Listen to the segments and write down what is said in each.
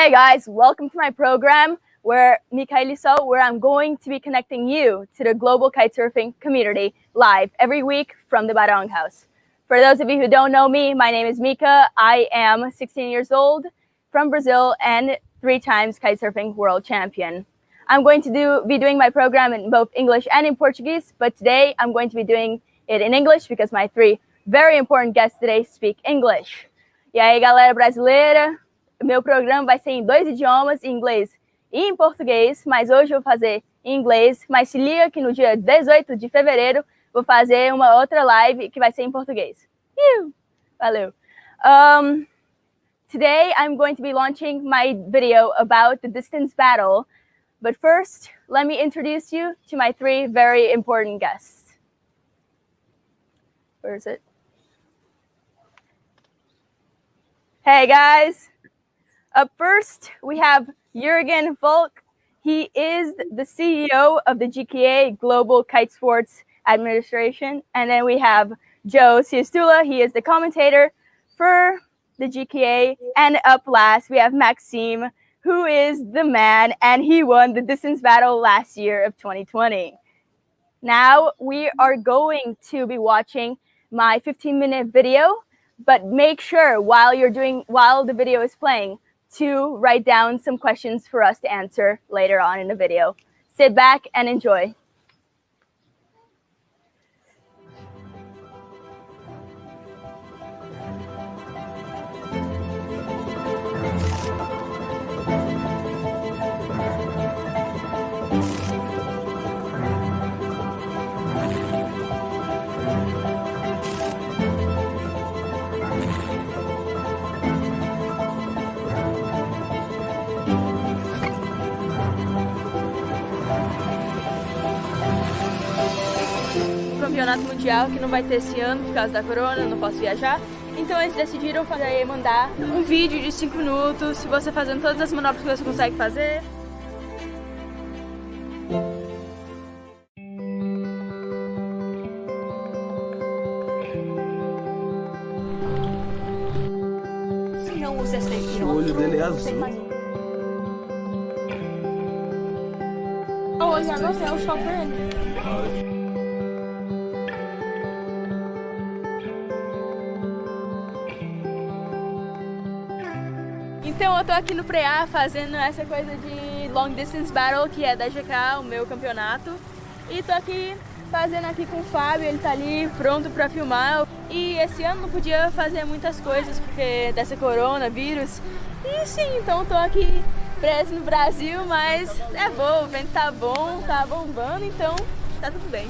Hey guys, welcome to my program where Mikaili where I'm going to be connecting you to the global kitesurfing community live every week from the Barong House. For those of you who don't know me, my name is Mika. I am 16 years old from Brazil and 3 times kitesurfing world champion. I'm going to be doing my program in both English and in Portuguese, but today I'm going to be doing it in English because my 3 very important guests today speak English. E aí, galera brasileira, meu programa vai ser em 2 idiomas, em inglês e em português, mas hoje eu vou fazer em inglês, mas se liga que no dia 18 de fevereiro vou fazer uma outra live que vai ser em português. Valeu! Today I'm going to be launching my video about the distance battle, but first let me introduce you to my 3 very important guests. Where is it? Hey guys! Up first, we have Jørgen Vogt. He is the CEO of the GKA Global Kite Sports Administration. And then we have Ciastula. He is the commentator for the GKA. And up last, we have Maxime, who is the man, and he won the distance battle last year of 2020. Now, we are going to be watching my 15-minute video, but make sure while the video is playing, to write down some questions for us to answer later on in the video. Sit back and enjoy. Campeonato mundial que não vai ter esse ano por causa da corona, não posso viajar. Então eles decidiram mandar um vídeo de 5 minutos, se você fazendo todas as manobras que você consegue fazer. Se não usa essa aqui, O olho dele é azul. Oh, já não sei o chopper. Então eu tô aqui no Preá fazendo essa coisa de Long Distance Battle, que é da GK, o meu campeonato. E tô aqui fazendo aqui com o Fábio, ele tá ali pronto pra filmar. E esse ano não podia fazer muitas coisas porque dessa coronavírus. E sim, então tô aqui preso no Brasil, mas é bom, o vento tá bom, tá bombando, então tá tudo bem.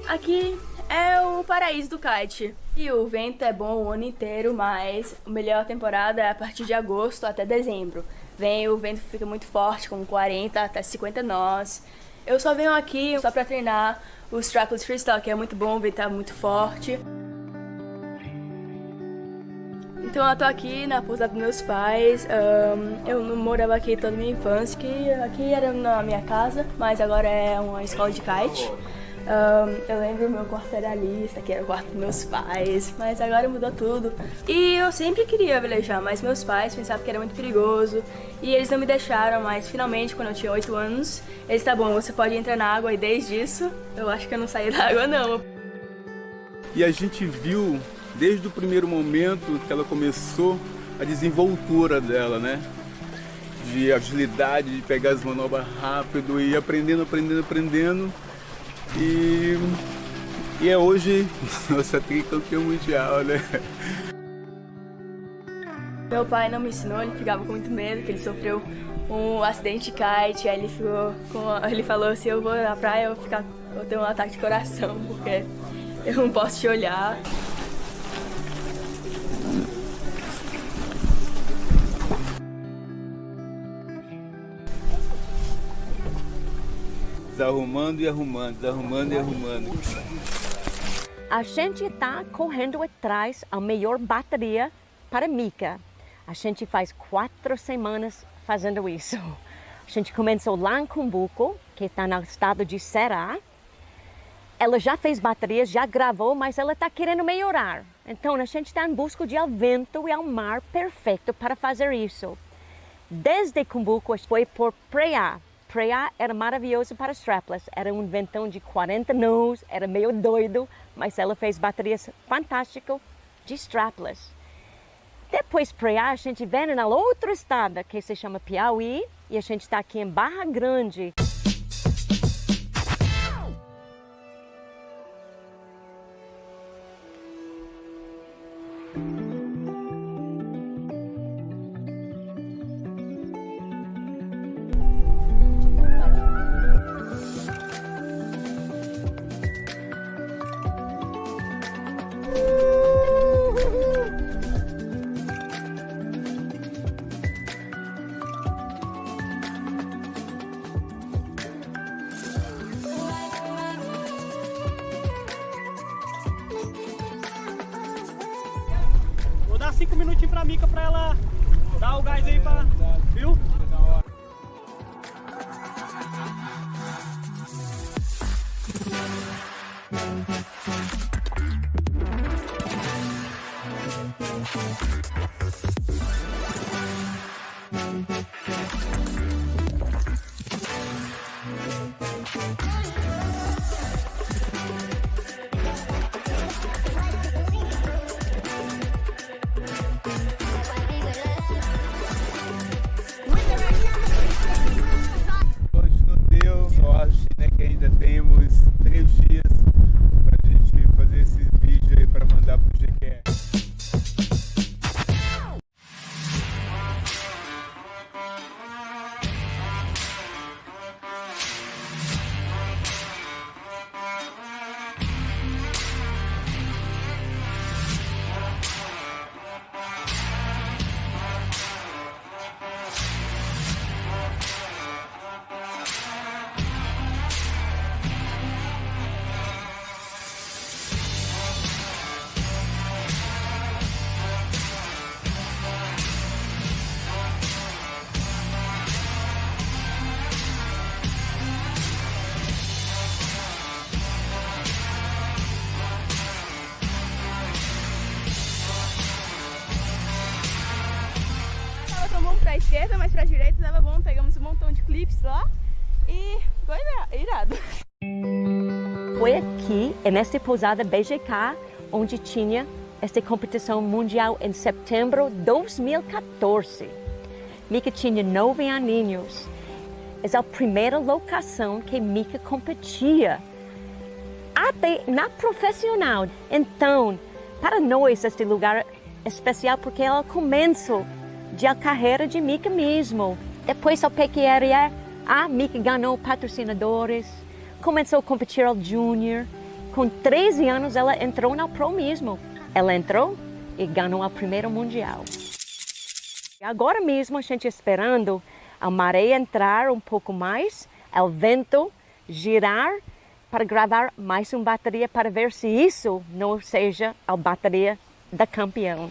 Aqui é o paraíso do kite. E o vento é bom o ano inteiro, mas a melhor temporada é a partir de agosto até dezembro. O vento fica muito forte, com 40 até 50 nós. Eu só venho aqui só pra treinar o strapless freestyle, que é muito bom, o vento tá muito forte. Então eu tô aqui na pousada dos meus pais. Eu não morava aqui toda a minha infância, que aqui era na minha casa, mas agora é uma escola de kite. Eu lembro meu quarto era ali, esse aqui era o quarto dos meus pais, mas agora mudou tudo. E eu sempre queria velejar, mas meus pais pensavam que era muito perigoso e eles não me deixaram, mas finalmente quando eu tinha 8 anos, eles, tá bom, você pode entrar na água, e desde isso eu acho que eu não saí da água não. E a gente viu desde o primeiro momento que ela começou a desenvoltura dela, né? de agilidade, de pegar as manobras rápido e aprendendo. E é hoje nossa tricampeã mundial, né? Meu pai não me ensinou, ele ficava com muito medo, que ele sofreu um acidente de kite, aí ele falou, se eu vou na praia eu tenho um ataque de coração, porque eu não posso te olhar. Desarrumando e arrumando, desarrumando e arrumando. A gente está correndo atrás da melhor bateria para Mika. A gente faz 4 semanas fazendo isso. A gente começou lá em Cumbuco, que está no estado de Ceará. Ela já fez baterias, já gravou, mas ela está querendo melhorar. Então a gente está em busca de vento e ao mar perfeito para fazer isso. Desde Cumbuco foi por Praia. Praia era maravilhoso para strapless. Era um ventão de 40 nós, era meio doido, mas ela fez baterias fantásticas de strapless. Depois Praia, a gente vem na outra estado que se chama Piauí e a gente está aqui em Barra Grande. Vou dar 5 minutinhos pra Mika pra ela dar o gás aí pra... Viu? Hoje não deu, sorte, né, que ainda temos 3 dias pra gente fazer esse vídeo aí pra mandar pro GQ. Pra esquerda, mas pra direita tava bom, pegamos um montão de clipes lá e foi irado. Foi aqui, nesta pousada BGK, onde tinha esta competição mundial em setembro de 2014. Mika tinha 9 aninhos. É a primeira locação que Mika competia, até na profissional. Então, para nós, este lugar é especial porque ela começou a carreira de Mika mesmo. Depois, ao PQRA, a Mika ganhou patrocinadores, começou a competir ao Júnior. Com 13 anos, ela entrou na Pro mesmo. Ela entrou e ganhou o primeiro mundial. Agora mesmo, a gente esperando a maré entrar um pouco mais, o vento girar para gravar mais uma bateria para ver se isso não seja a bateria da campeão.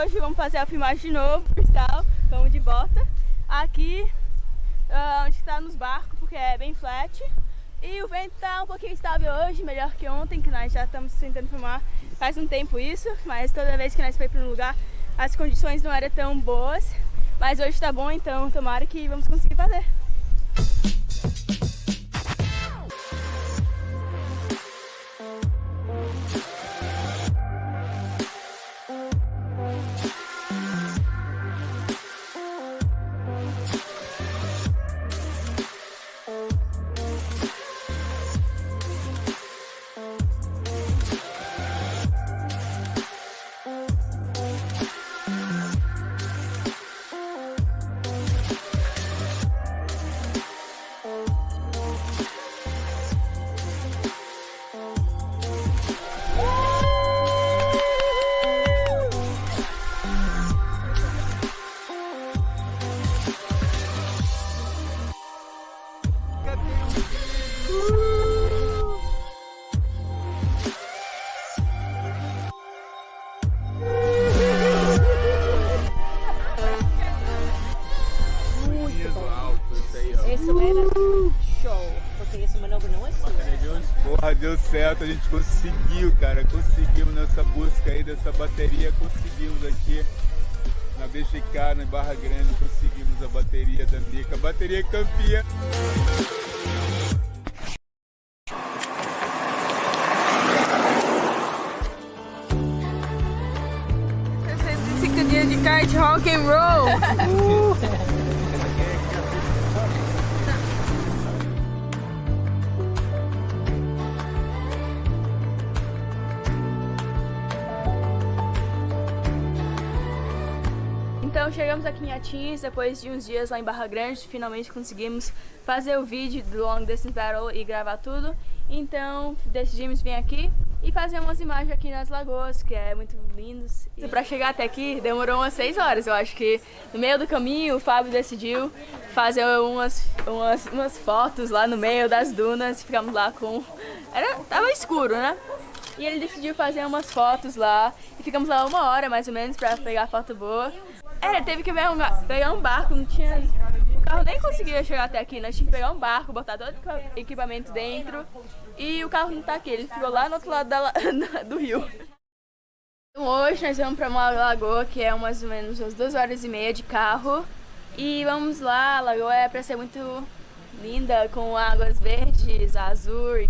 Hoje vamos fazer a filmagem de novo, pessoal. Vamos de bota aqui onde está nos barcos, porque é bem flat. E o vento tá um pouquinho estável hoje, melhor que ontem, que nós já estamos tentando filmar faz um tempo isso. Mas toda vez que nós foi para um lugar, as condições não eram tão boas. Mas hoje tá bom, então tomara que vamos conseguir fazer. Porra, deu certo, a gente conseguiu, cara, conseguimos nessa busca aí dessa bateria, conseguimos aqui na BGK, em Barra Grande, conseguimos a bateria da Mika, bateria campeã. 65 dias de kite rock and roll. Então chegamos aqui em Atins, depois de uns dias lá em Barra Grande, finalmente conseguimos fazer o vídeo do Long Distance Battle e gravar tudo. Então decidimos vir aqui e fazer umas imagens aqui nas lagoas, que é muito lindos. E para chegar até aqui demorou umas 6 horas, eu acho que no meio do caminho o Fábio decidiu fazer umas fotos lá no meio das dunas, ficamos lá com... Tava escuro, né? E ele decidiu fazer umas fotos lá e ficamos lá 1 hora mais ou menos para pegar foto boa. Teve que pegar um barco, não tinha... O carro nem conseguia chegar até aqui, nós tínhamos que pegar um barco, botar todo o equipamento dentro e o carro não tá aqui, ele ficou lá no outro lado do rio. Então, hoje nós vamos para uma lagoa que é mais ou menos umas 2h30 de carro e vamos lá, a lagoa é para ser muito linda, com águas verdes, azul e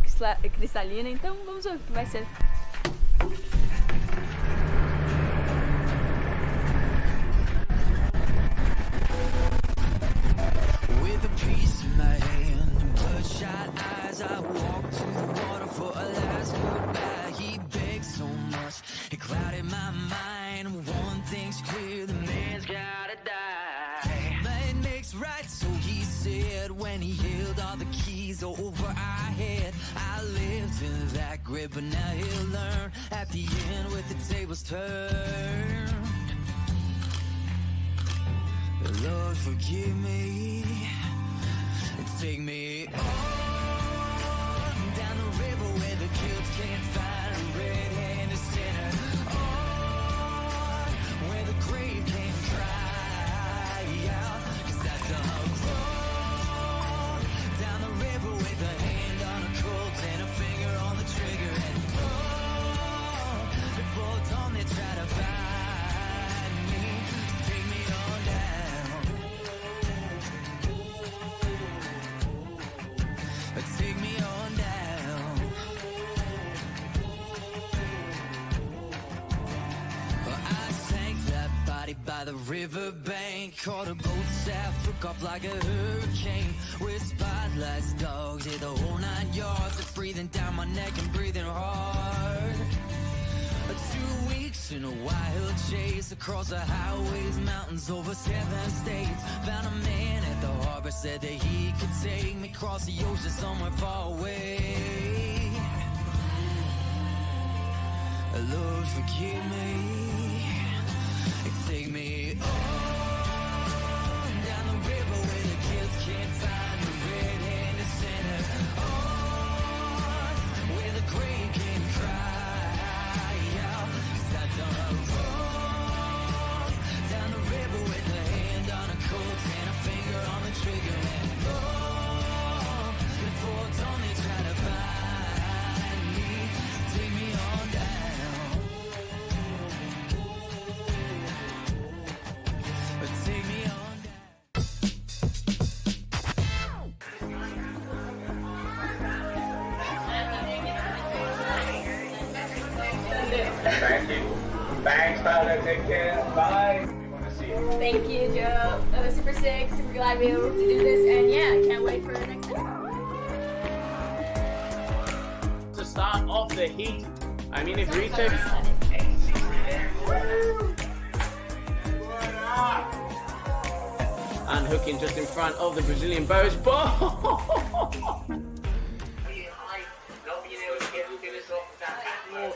cristalina, então vamos ver o que vai ser. I walked to the water for a last goodbye. He begged so much, it clouded my mind. One thing's clear, the man's gotta die. But it makes right, so he said, when he held all the keys over our head. I lived in that grip, but now he'll learn at the end with the tables turned. Lord, forgive me and take me on. Down the river where the kids can't find a red-handed sinner. On where the grave can't cry out, 'cause that's a road. Down the river with a hand on a Colt and a finger on the trigger. And before dawn they try to find me, take me on down. Take me on down. Well, I sank that body by the riverbank, caught a boat south, took off like a hurricane, with spotlights, dogs, yeah, the whole 9 yards. It's breathing down my neck and breathing hard. 2 weeks in a wild chase across the highways, mountains, over 7 states. Found a man at the harbor, said that he could take me across the ocean somewhere far away. Lord, forgive me and take me on down the river where the kids can't find the red-handed sinner. On where the grave can cry out, 'cause I done wrong. Down the river with a hand on a Colt and a finger on the trigger. And Thank you. Thanks, Tyler. Take care. Bye. Thank you, Joe. That was super sick. Super glad we were able to do this. And yeah, can't wait for the next time. To start off the heat, I mean, if Rita... Unhooking just in front of the Brazilian bows.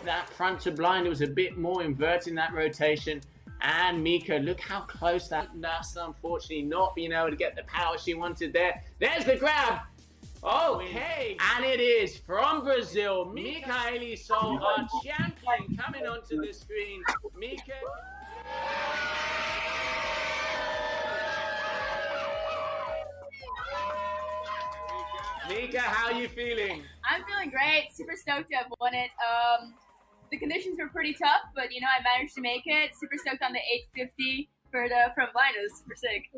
That front to blind, it was a bit more inverting that rotation. And Mika, look how close that's unfortunately not being able to get the power she wanted there. There's the grab. Okay, and it is from Brazil, Mikaili, our champion, coming onto the screen. Mika. Mika, how are you feeling? I'm feeling great. Super stoked to have won it. The conditions were pretty tough, but you know, I managed to make it. Super stoked on the 850 for the front blind. It was super sick.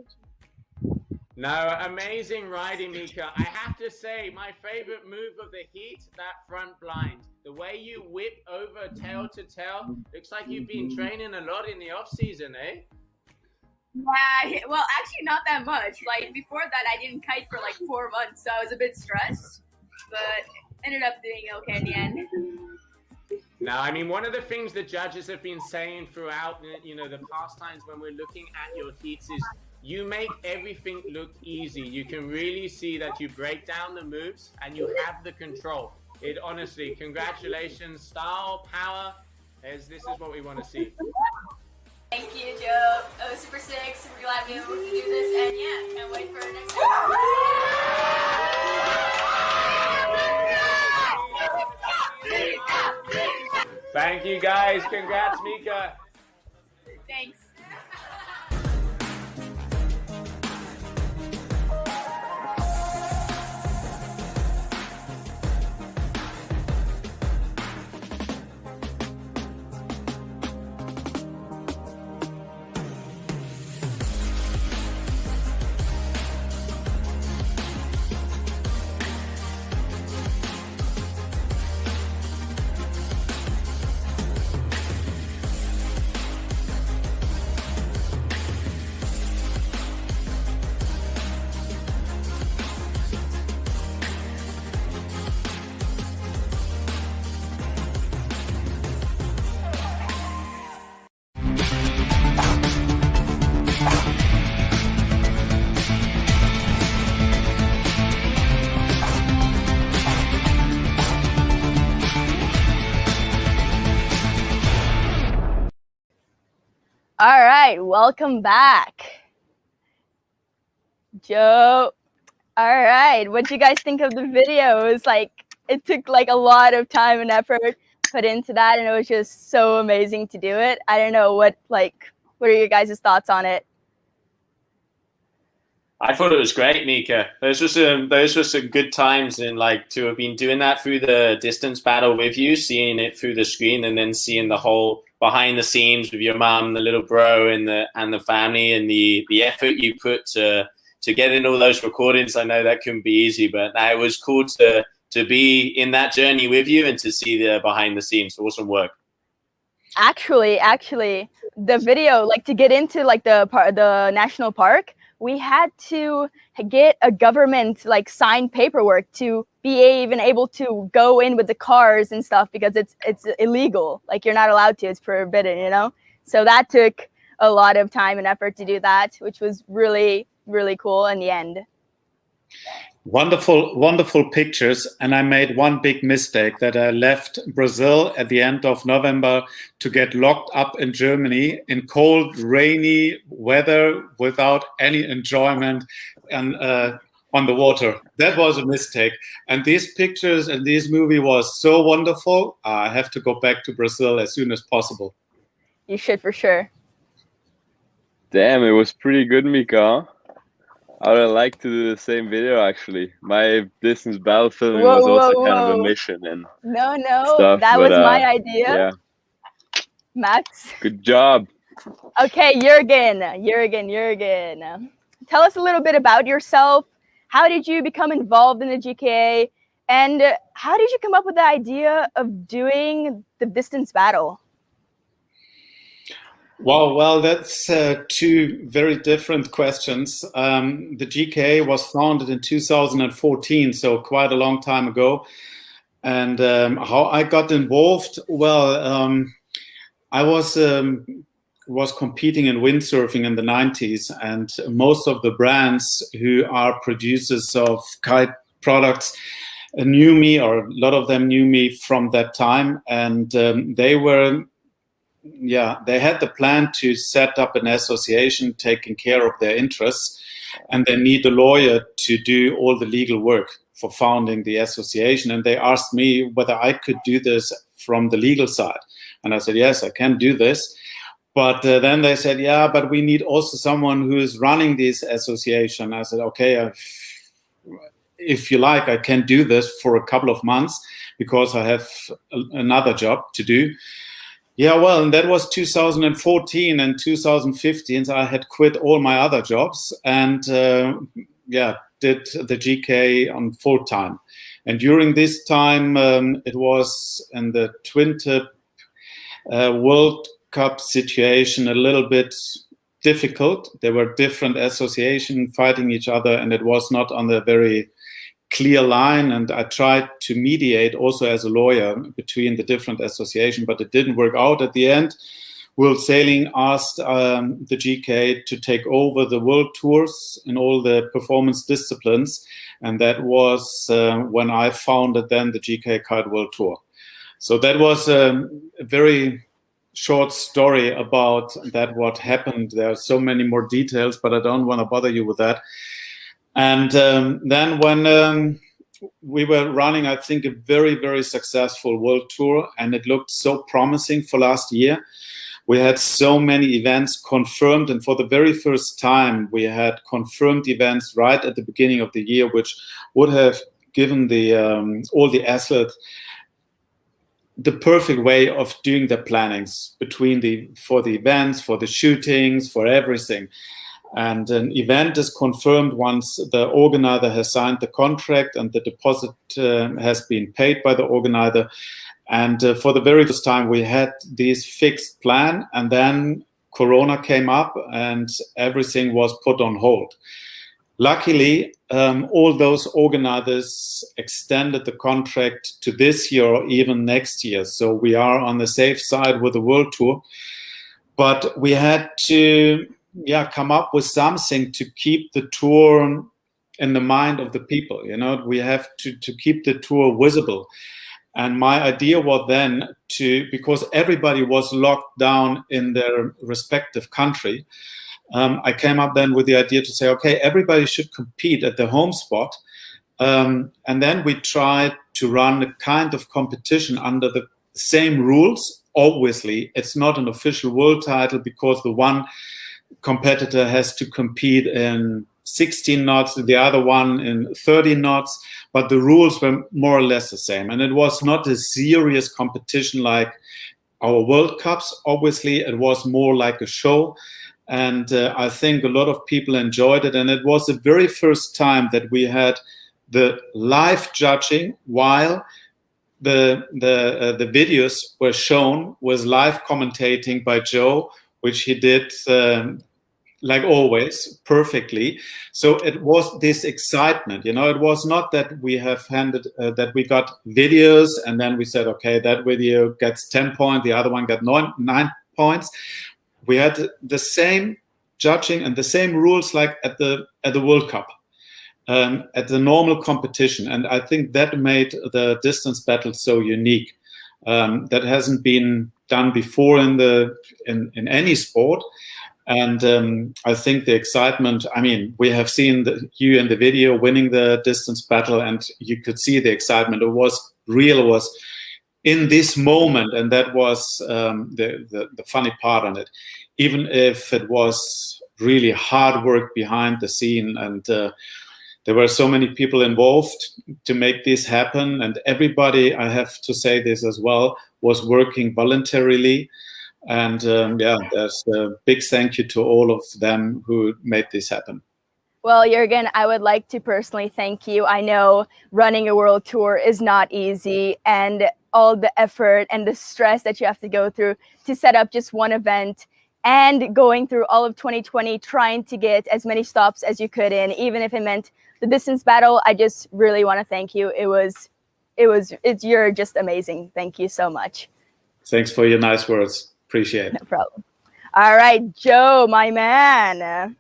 No, amazing riding, Mika. I have to say, my favorite move of the heat, that front blind. The way you whip over tail to tail, looks like you've been training a lot in the off season, eh? Yeah, well, actually not that much. Like before that, I didn't kite for like 4 months, so I was a bit stressed, but ended up doing okay in the end. Now, I mean, one of the things the judges have been saying throughout, you know, the past times when we're looking at your heats is you make everything look easy. You can really see that you break down the moves and you have the control. It honestly, congratulations, style, power. This is what we want to see. Thank you, Joe. That was super sick. Super glad we were able to do this, and yeah, can't wait for the next time. Thank you, guys. Congrats, Mika. Thanks. All right, welcome back. Joe. All right, what do you guys think of the video? It was like, it took like a lot of time and effort put into that, and it was just so amazing to do it. I don't know what are your guys' thoughts on it? I thought it was great, Mika. Those were some good times, and like to have been doing that through the distance battle with you, seeing it through the screen, and then seeing the whole behind the scenes with your mum, the little bro, and the family, and the effort you put to get in all those recordings. I know that couldn't be easy, but it was cool to be in that journey with you and to see the behind the scenes. Awesome work. Actually, the video, like to get into like the national park, we had to get a government like signed paperwork to be even able to go in with the cars and stuff, because it's illegal. Like you're not allowed to, it's forbidden, you know? So that took a lot of time and effort to do that, which was really, really cool in the end. Wonderful pictures. And I made one big mistake, that I left Brazil at the end of November to get locked up in Germany in cold, rainy weather without any enjoyment and on the water. That was a mistake. And these pictures and this movie was so wonderful. I have to go back to Brazil as soon as possible. You should, for sure. Damn, it was pretty good, Mika. I would like to do the same video, actually. My distance battle filming was also kind of a mission and no, that was my idea. Yeah. Max. Good job. Okay, Jørgen. Tell us a little bit about yourself. How did you become involved in the GKA? And how did you come up with the idea of doing the distance battle? Well, that's two very different questions. The GKA was founded in 2014, so quite a long time ago. And how I got involved? Well, I was competing in windsurfing in the 90s, and most of the brands who are producers of kite products knew me, or a lot of them knew me from that time, and they had the plan to set up an association taking care of their interests, and they need a lawyer to do all the legal work for founding the association. And they asked me whether I could do this from the legal side. And I said, yes, I can do this. But then they said, yeah, but we need also someone who is running this association. I said, okay, if you like, I can do this for a couple of months because I have another job to do. Yeah, well, and that was 2014 and 2015. So I had quit all my other jobs and did the GK on full time. And during this time, it was in the twin tip World Cup situation a little bit difficult. There were different associations fighting each other, and it was not on the very clear line. And I tried to mediate also as a lawyer between the different associations, but it didn't work out at the end. World Sailing asked the GK to take over the world tours in all the performance disciplines, and that was when I founded then the GK Kite World Tour. So that was a very short story about that, what happened. There are so many more details, but I don't want to bother you with that. And then when we were running, I think, a very, very successful world tour, and it looked so promising for last year. We had so many events confirmed, and for the very first time, we had confirmed events right at the beginning of the year, which would have given the all the athletes the perfect way of doing the plannings for the events, for the shootings, for everything. And an event is confirmed once the organizer has signed the contract and the deposit has been paid by the organizer. And for the very first time, we had this fixed plan, and then Corona came up and everything was put on hold. Luckily, all those organizers extended the contract to this year or even next year. So we are on the safe side with the World Tour. But we had to come up with something to keep the tour in the mind of the people. You know, we have to keep the tour visible. And my idea was then because everybody was locked down in their respective country, I came up then with the idea to say, okay, everybody should compete at their home spot. And then we tried to run a kind of competition under the same rules. Obviously, it's not an official world title because the one competitor has to compete in 16 knots, the other one in 30 knots, but the rules were more or less the same. And it was not a serious competition like our World Cups. Obviously, it was more like a show. And I think a lot of people enjoyed it. And it was the very first time that we had the live judging while the videos were shown, was live commentating by Joe, which he did like always perfectly. So it was this excitement, you know. It was not that we have that we got videos and then we said, okay, that video gets 10 points, the other one got 9 points. We had the same judging and the same rules like at the World Cup, at the normal competition. And I think that made the distance battle so unique. That hasn't been done before in any sport. And I think the excitement, I mean, we have seen you in the video winning the distance battle, and you could see the excitement. It was real, it was in this moment, and that was the funny part on it. Even if it was really hard work behind the scene, and there were so many people involved to make this happen, and everybody, I have to say this as well, was working voluntarily. And there's a big thank you to all of them who made this happen. Well, Jørgen, I would like to personally thank you. I know running a world tour is not easy, and all the effort and the stress that you have to go through to set up just one event and going through all of 2020, trying to get as many stops as you could in, even if it meant the distance battle. I just really want to thank you. You're just amazing. Thank you so much. Thanks for your nice words. Appreciate it. No problem. All right, Joe, my man.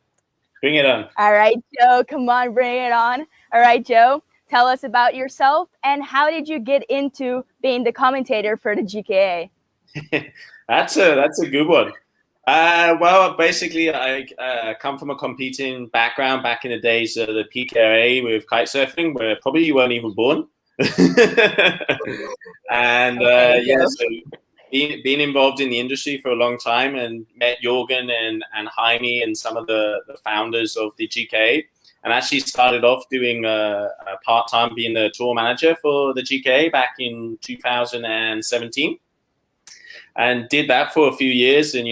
Bring it on. All right, Joe, come on, bring it on. All right, Joe, tell us about yourself and how did you get into being the commentator for the GKA? That's a good one. Well, basically, I come from a competing background back in the days of the PKA with kitesurfing, where probably you weren't even born. And so being involved in the industry for a long time and met Jørgen and Jaime and some of the founders of the GKA, and actually started off doing a part-time being the tour manager for the GKA back in 2017. And did that for a few years, and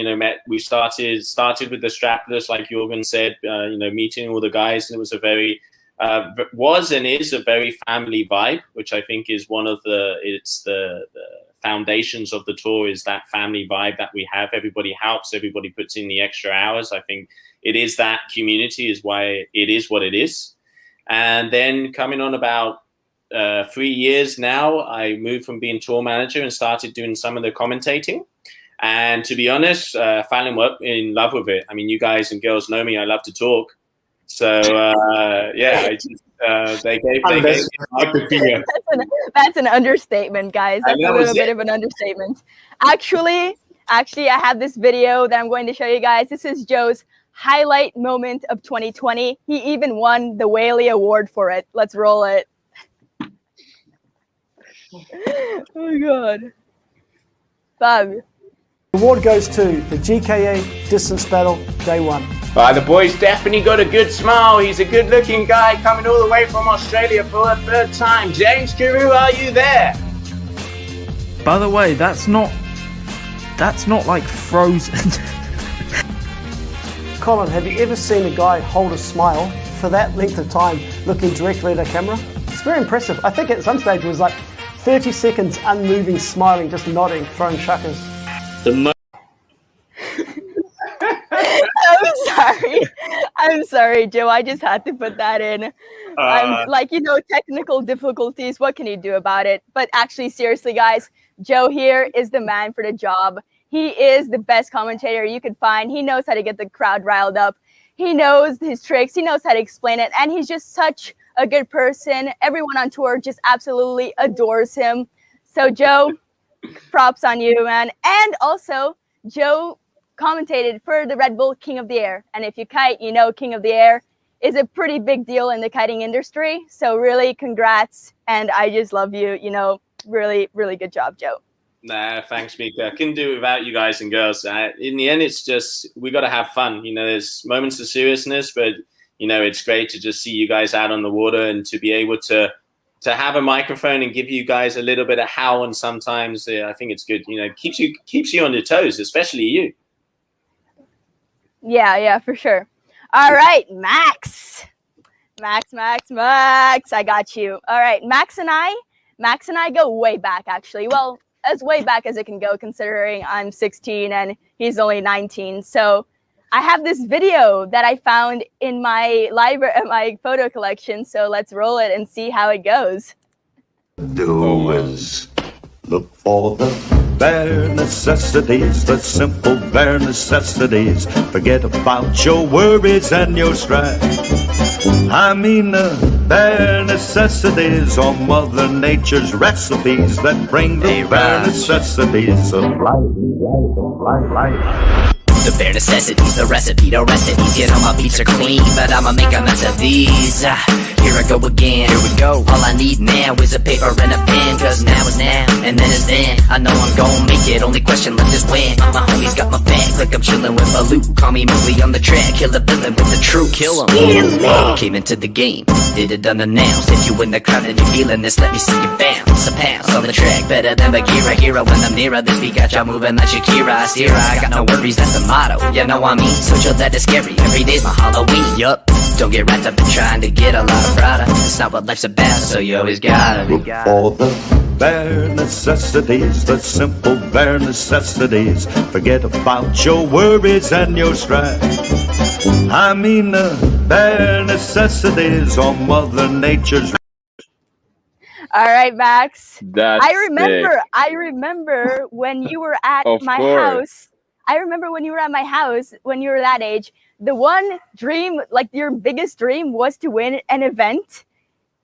we started with the strapless, like Jørgen said, meeting all the guys, and it was a very and is a very family vibe, which I think is one of the foundations of the tour, is that family vibe that we have. Everybody helps, everybody puts in the extra hours. I think it is that community is why it is what it is. And then coming on about 3 years now, I moved from being tour manager and started doing some of the commentating. And to be honest, fell in love with it. I mean, you guys and girls know me. I love to talk. So they gave me That's an understatement, guys. That's a little bit of an understatement. Actually, I have this video that I'm going to show you guys. This is Joe's highlight moment of 2020. He even won the Whaley Award for it. Let's roll it. Oh my God. Bob. The award goes to the GKA Distance Battle Day 1. The boy's definitely got a good smile. He's a good-looking guy coming all the way from Australia for a third time. James Carew, are you there? By the way, that's not like frozen. Colin, have you ever seen a guy hold a smile for that length of time looking directly at a camera? It's very impressive. I think at some stage it was like 30 seconds unmoving, smiling, just nodding, throwing shuckers. I'm sorry, Joe. I just had to put that in. Technical difficulties. What can you do about it? But actually, seriously, guys, Joe here is the man for the job. He is the best commentator you could find. He knows how to get the crowd riled up. He knows his tricks. He knows how to explain it. And he's just such a good person. Everyone on tour just absolutely adores him. So, Joe, props on you, man. And also, Joe commentated for the Red Bull King of the Air. And if you kite, King of the Air is a pretty big deal in the kiting industry. So really congrats. And I just love you. Really, really good job, Joe. Nah, thanks, Mika. I couldn't do it without you guys and girls. In the end, it's just, we got to have fun. There's moments of seriousness, but, it's great to just see you guys out on the water and to be able to have a microphone and give you guys a little bit of howl. And sometimes I think it's good, keeps you on your toes, especially you. Yeah, for sure. All right, Max. I got you. All right, Max and I go way back, actually. Well, as way back as it can go, considering I'm 16 and he's only 19. So I have this video that I found in my library, my photo collection. So let's roll it and see how it goes. Doers, look for the bare necessities, the simple bare necessities. Forget about your worries and your strife. I mean the bare necessities are Mother Nature's recipes that bring the bare necessities of life. The bare necessities, the recipe, the rest of these. My beats are clean, but I'ma make a mess of these. Here I go again, here we go. All I need now is a paper and a pen, cause now is now, and then is then. I know I'm gon' make it, only question left is when. My homies got my back, like I'm chillin' with Baloo. Call me Mowgli on the track, kill a villain with the truth. Kill him. Came into the game, did it unannounced. If you in the crowd and you're feeling this, let me see you bounce. A pounce on the track, better than Bagheera. Hero when I'm nearer, this beat got y'all moving like Shakira. I got no worries, that's the motto, you know what I mean? So chill, that is scary, every day's my Halloween. Yup, Don't get wrapped up in trying to get a lot of Prada. It's not what life's about, so you always gotta be For the bare necessities, the simple bare necessities. Forget about your worries and your strife. I mean the bare necessities on Mother Nature's. All right, Max. That's I remember when you were at Of my course. house. I remember when you were at my house when you were that age. The one dream, like your biggest dream, was to win an event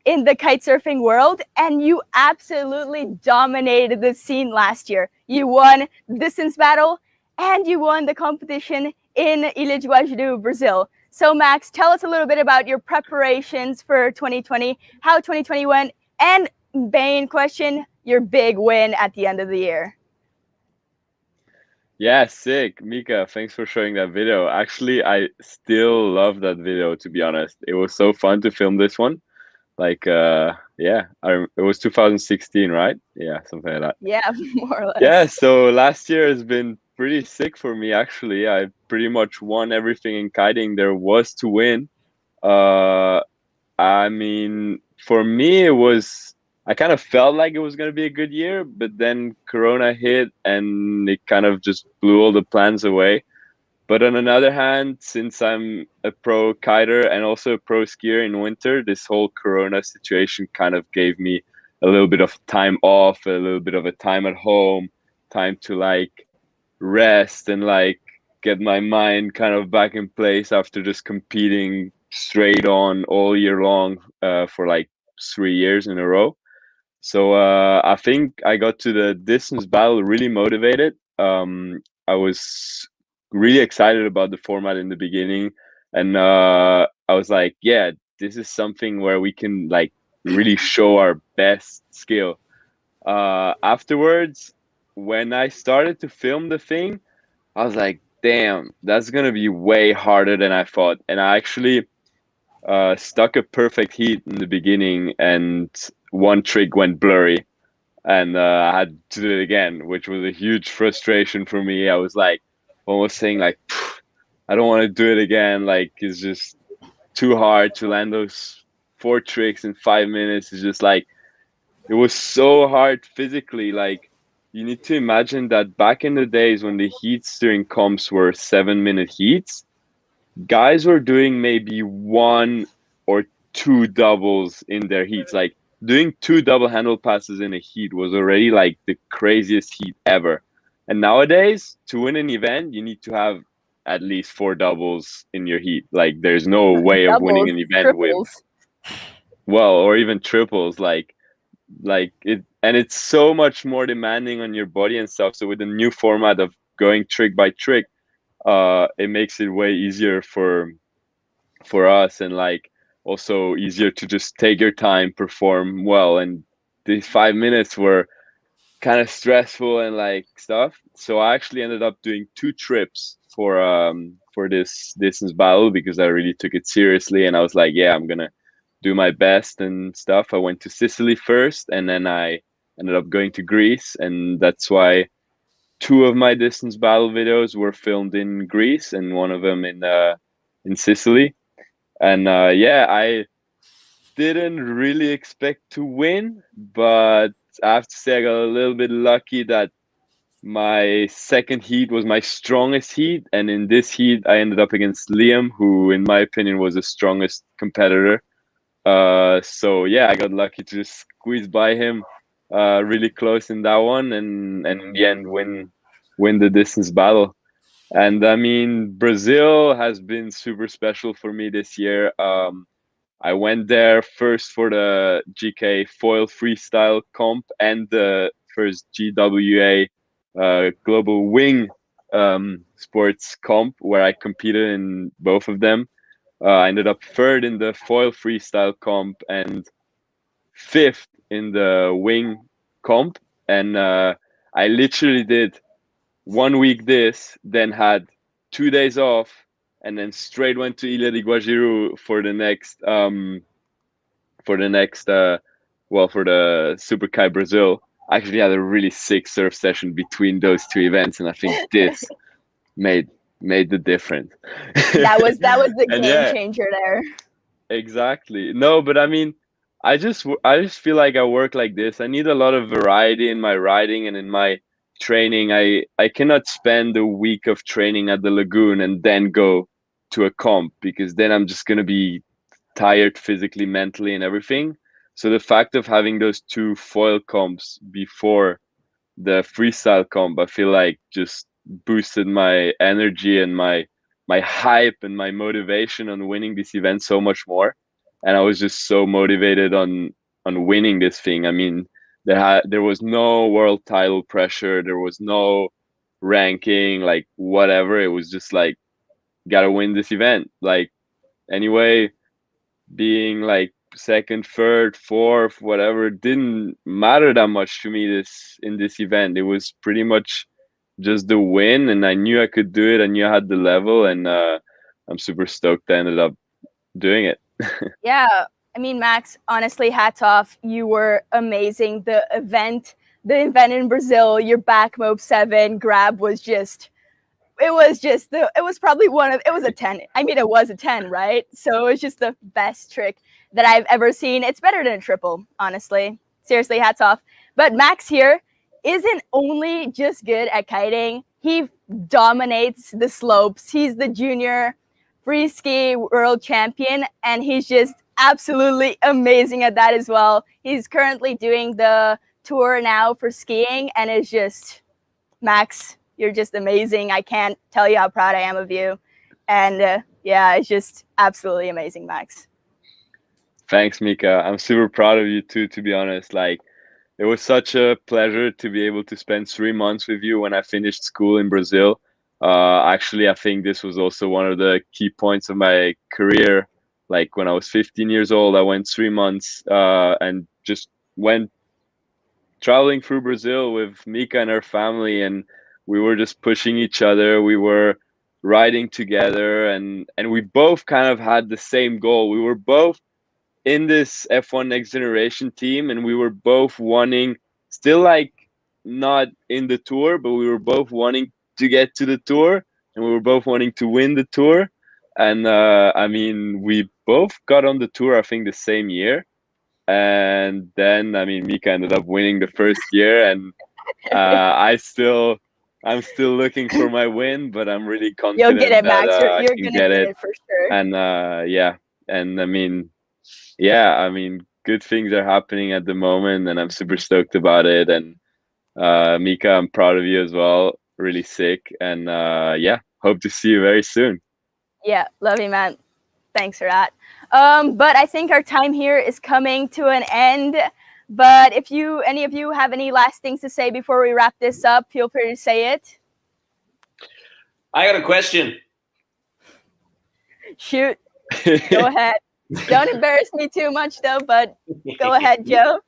in the kitesurfing world, and you absolutely dominated the scene last year. You won distance battle and you won the competition in Ilha de Guajiru, Brazil. So Max, tell us a little bit about your preparations for 2020, how 2020 went, and main question, your big win at the end of the year. Yeah, sick. Mika, thanks for showing that video. Actually, I still love that video, to be honest. It was so fun to film this one. Like, yeah, it was 2016, right? Yeah, something like that. Yeah, more or less. Yeah, so last year has been pretty sick for me, actually. I pretty much won everything in kiting there was to win. I mean, for me, I kind of felt like it was going to be a good year, but then Corona hit and it kind of just blew all the plans away. But on another hand, since I'm a pro kiter and also a pro skier in winter, this whole Corona situation kind of gave me a little bit of time off, a little bit of a time at home, time to like rest and like get my mind kind of back in place after just competing straight on all year long for like 3 years in a row. So I think I got to the distance battle really motivated. I was really excited about the format in the beginning, and I was like, yeah, this is something where we can like really show our best skill. Afterwards, when I started to film the thing, I was like, damn, that's gonna be way harder than I thought. And I actually stuck a perfect heat in the beginning, and one trick went blurry, and I had to do it again, which was a huge frustration for me. I was like almost saying like, I don't want to do it again. Like, it's just too hard to land those 4 tricks in 5 minutes. It's just like, it was so hard physically. Like, you need to imagine that back in the days when the heats during comps were 7-minute heats, guys were doing maybe 1 or 2 doubles in their heats. Like, doing 2 double handle passes in a heat was already like the craziest heat ever. And nowadays, to win an event, you need to have at least 4 doubles in your heat. Like, there's no way of winning an event triples. with, well, or even triples. Like it, and it's so much more demanding on your body and stuff. So with the new format of going trick by trick, it makes it way easier for us, and like also easier to just take your time, perform well. And these 5 minutes were kind of stressful and like stuff. So I actually ended up doing 2 trips for this distance battle because I really took it seriously, and I was like, yeah, I'm gonna do my best and stuff. I went to Sicily first, and then I ended up going to Greece, and that's why 2 of my distance battle videos were filmed in Greece and one of them in Sicily. And yeah, I didn't really expect to win, but I have to say I got a little bit lucky that my second heat was my strongest heat, and in this heat I ended up against Liam, who in my opinion was the strongest competitor. So yeah, I got lucky to just squeeze by him really close in that one, and in the end win the distance battle. And I mean, Brazil has been super special for me this year. I went there first for the GK foil freestyle comp and the first GWA global wing sports comp, where I competed in both of them. I ended up 3rd in the foil freestyle comp and 5th in the wing comp. And I literally did 1 week this, then had 2 days off, and then straight went to Ilha de Guajiru for the next for the Super Kai Brazil. I actually had a really sick surf session between those 2 events, and I think this made made the difference. That was the And game yeah, changer there. exactly. No, but I mean, I just feel like I work like this. I need a lot of variety in my riding and in my training. I cannot spend a week of training at the lagoon and then go to a comp, because then I'm just gonna be tired physically, mentally, and everything. So the fact of having those two foil comps before the freestyle comp, I feel like just boosted my energy and my hype and my motivation on winning this event so much more. And I was just so motivated on winning this thing. I mean, there was no world title pressure, there was no ranking, like whatever. It was just like, gotta win this event. Like, anyway, being like second, third, fourth, whatever, didn't matter that much to me in this event. It was pretty much just the win, and I knew I could do it. I knew I had the level, and I'm super stoked I ended up doing it. Yeah, I mean, Max, honestly, hats off. You were amazing. The event in Brazil, your back mob 7 grab was just, it was probably it was a 10. I mean, it was a 10, right? So it was just the best trick that I've ever seen. It's better than a triple, honestly. Seriously, hats off. But Max here isn't only just good at kiting, he dominates the slopes. He's the junior free ski world champion, and he's just absolutely amazing at that as well. He's currently doing the tour now for skiing, and it's just, Max, you're just amazing. I can't tell you how proud I am of you. And yeah, it's just absolutely amazing, Max. Thanks, Mika. I'm super proud of you too, to be honest. Like, it was such a pleasure to be able to spend 3 months with you when I finished school in Brazil. Actually, I think this was also one of the key points of my career. Like, when I was 15 years old, I went 3 months and just went traveling through Brazil with Mika and her family, and we were just pushing each other. We were riding together, and we both kind of had the same goal. We were both in this F1 Next Generation team, and we were both wanting, still like not in the tour, but we were both wanting to get to the tour, and we were both wanting to win the tour. And I mean, we both got on the tour, I think, the same year. And then, I mean, Mika ended up winning the first year, and I'm still looking for my win, but I'm really confident. You'll get it, Max. That You're I can gonna get it for sure. And yeah, and I mean, yeah, I mean, good things are happening at the moment, and I'm super stoked about it. And Mika, I'm proud of you as well. Really sick, and yeah, hope to see you very soon. Yeah, love you, man. Thanks for that. But I think our time here is coming to an end. But if any of you have any last things to say before we wrap this up, feel free to say it. I got a question. Shoot. Go ahead. Don't embarrass me too much, though, but go ahead, Joe.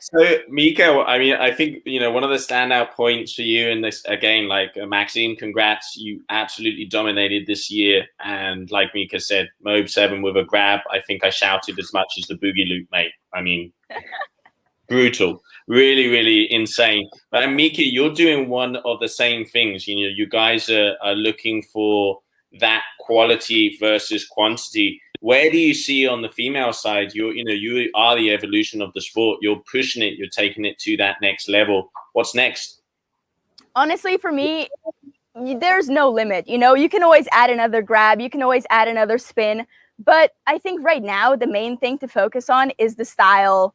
So, Mika, I mean, I think, one of the standout points for you in this, again, like Maxime, congrats. You absolutely dominated this year. And like Mika said, Mob 7 with a grab. I think I shouted as much as the boogie loop, mate. I mean, brutal. Really, really insane. But Mika, you're doing one of the same things. You guys are looking for that quality versus quantity. Where do you see on the female side? You are the evolution of the sport. You're pushing it. You're taking it to that next level. What's next? Honestly, for me, there's no limit. You can always add another grab. You can always add another spin. But I think right now, the main thing to focus on is the style.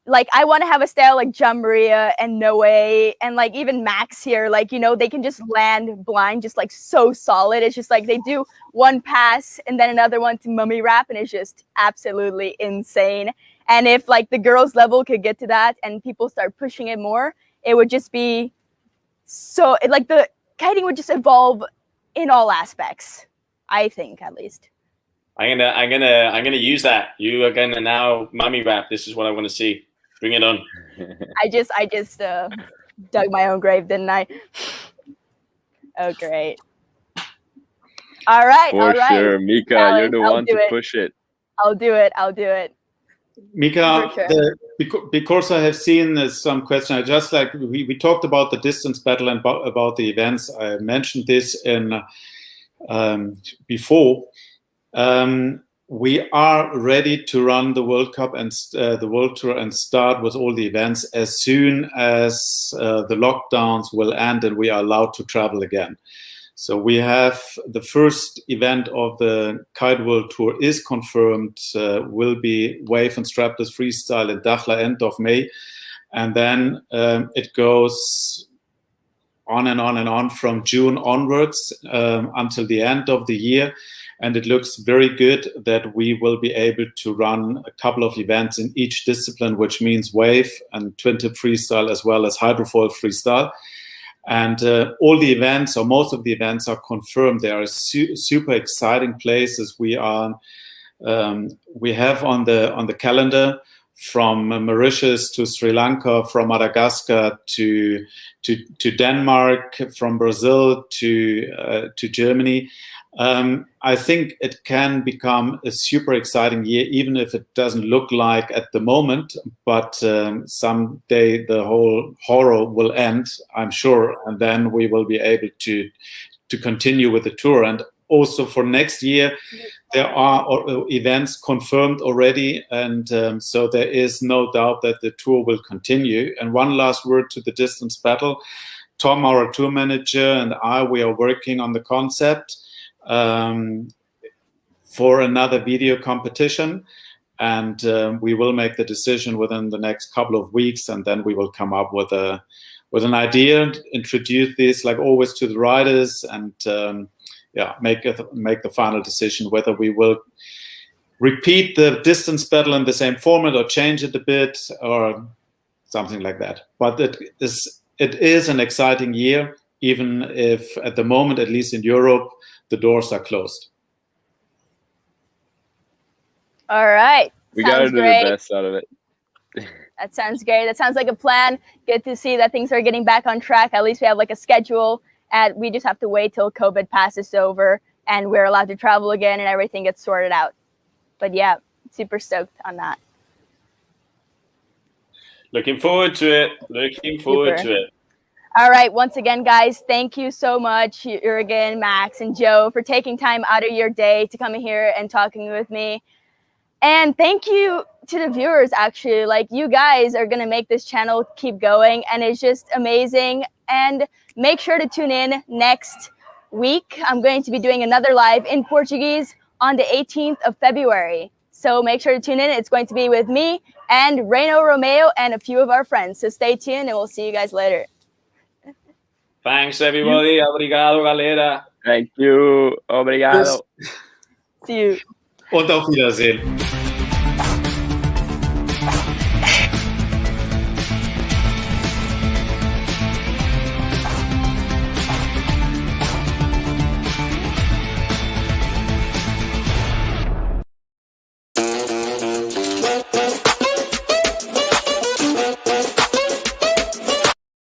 Like, I want to have a style like John Maria and Noe and like even Max here. Like, they can just land blind, just like so solid. It's just like they do one pass and then another one to mummy wrap, and it's just absolutely insane. And if like the girls level could get to that and people start pushing it more, it would just be so, like the kiting would just evolve in all aspects, I think, at least. I'm gonna use that. You are gonna now mummy wrap. This is what I want to see. Bring it on. I just dug my own grave, didn't I? Oh, great. All right. For sure, Mika, you're the one to push it. I'll do it. Mika, For sure. because I have seen some question, I just like we talked about the distance battle and about the events. I mentioned this in before. We are ready to run the World Cup and the World Tour and start with all the events as soon as the lockdowns will end and we are allowed to travel again. So we have the first event of the Kite World Tour is confirmed, will be wave and strapless freestyle in Dakhla end of May. And then it goes on and on and on from June onwards until the end of the year. And it looks very good that we will be able to run a couple of events in each discipline, which means wave and twin tip freestyle as well as hydrofoil freestyle. And all the events, or most of the events, are confirmed. They are super exciting places. We have on the calendar from Mauritius to Sri Lanka, from Madagascar to Denmark, from Brazil to Germany. I think it can become a super exciting year, even if it doesn't look like at the moment, but someday the whole horror will end, I'm sure, and then we will be able to continue with the tour. And also for next year, there are events confirmed already, and so there is no doubt that the tour will continue. And one last word to the distance battle. Tom, our tour manager, and we are working on the concept for another video competition, and we will make the decision within the next couple of weeks, and then we will come up with an idea, introduce this like always to the riders, and make the final decision whether we will repeat the distance battle in the same format or change it a bit or something like that. But it is an exciting year, even if at the moment, at least in Europe, the doors are closed. All right. We got to do the best out of it. That sounds great. That sounds like a plan. Good to see that things are getting back on track. At least we have like a schedule, and we just have to wait till COVID passes over and we're allowed to travel again and everything gets sorted out. But yeah, super stoked on that. Looking forward to it. All right. Once again, guys, thank you so much, Jørgen, Max, and Joe, for taking time out of your day to come here and talking with me. And thank you to the viewers, actually. Like, you guys are going to make this channel keep going, and it's just amazing. And make sure to tune in next week. I'm going to be doing another live in Portuguese on the 18th of February. So make sure to tune in. It's going to be with me and Reino Romeo and a few of our friends. So stay tuned, and we'll see you guys later. Thanks, everybody. Obrigado, galera. Thank you. Obrigado. See you. Und auf Wiedersehen.